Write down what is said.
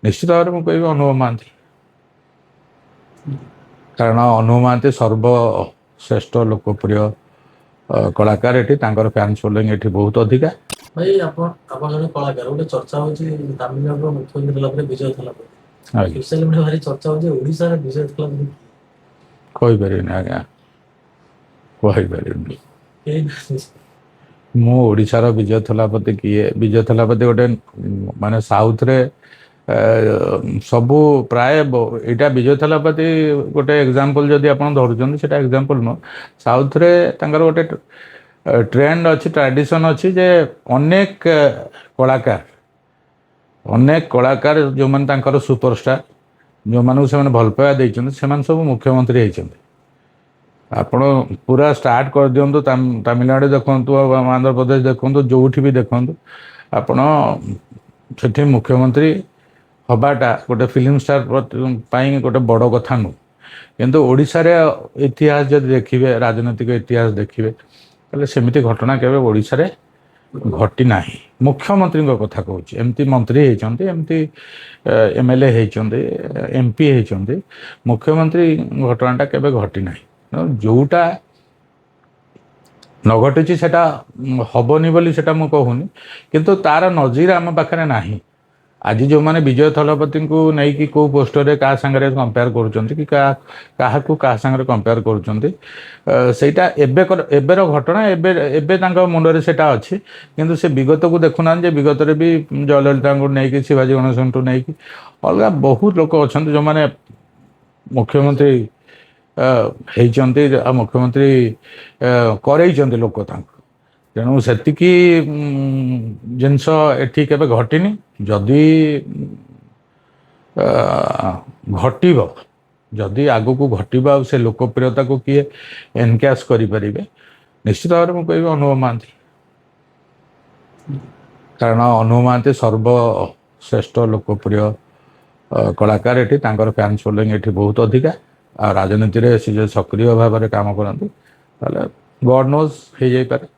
निश्चित भाव में कह अनुभव महांती कारण अनुभव महांती सर्वश्रेष्ठ लोकप्रिय कलाकार ये फैंस फॉलोइंग ये बहुत अधिका भाई आप जन कलाकार गोटे चर्चा होची तमिलनाडु मुख्यमंत्री थला परे विजय थला परे सोशल मीडिया भारी चर्चा होची ओडिसा रे विजय थला परे कहि परिनी आज्ञा कहि परिनी ए मु ओडिशार विजय थलापति किए विजय थलापति गोटे माने साउथ रे सबू प्राय यहाँ विजय थलापति गोटे एग्जांपल जदि आप धरुचंदी सेटा एग्जांपल नो साउथ रे तांकर गोटे ट्रेंड अच्छी ट्रेडिशन अच्छी जे अनेक कलाकार जो माने तांकर सुपरस्टार जो मानू से भल पाया देइचंदी से सब मुख्यमंत्री होइचंदी आपण पूरा स्टार्ट कर दिंतु तमिलनाडु देखु आंध्र प्रदेश देखु जो भी देखु आपण से मुख्यमंत्री हवाटा गोटे फिल्म स्टार गोटे बड़ कथा नु किंतु ओडिशा रे इतिहास जब देखिए राजनीतिक इतिहास देखिए ताले सेमिति घटना केबे ओडिशा रे घटी नाही मुख्यमंत्री कथा कहूँ एमती मंत्री होती एमती एमएलए होती एमपी होती मुख्यमंत्री घटनाटा केबे घटी नाही जोटा न घटी सेटा हबनी बोली सेटा मु कहूनी किंतु तार नजीर आम पाखे नाही आज जो मैंने विजय थलपति को नहीं कौ पोस्टर रे क्या सांगे कंपेयर क्या सांगे कंपेयर करटा एबर घटना एबे मुंडे से अच्छी किंतु से विगत को देखुना विगत रे भी जयललिता को नहीं शिवाजी गणेशन टू नहीं अलग बहुत लोक अच्छा जो मैंने मुख्यमंत्री होती मुख्यमंत्री करई लोक तेणु से जिनस एठी केबे घटिनी जदि घटब जदि आगु को घटब से लोकप्रियता को किए एनकैश करें निश्चित भाव में कह अनुभव महांती कारण अनुभव महांती सर्वश्रेष्ठ लोकप्रिय कलाकार ये फैंस फॉलोइंग ये बहुत अधिका राजनीति रे से सक्रिय भाव में काम करते गॉड नोज हो जाए पारे।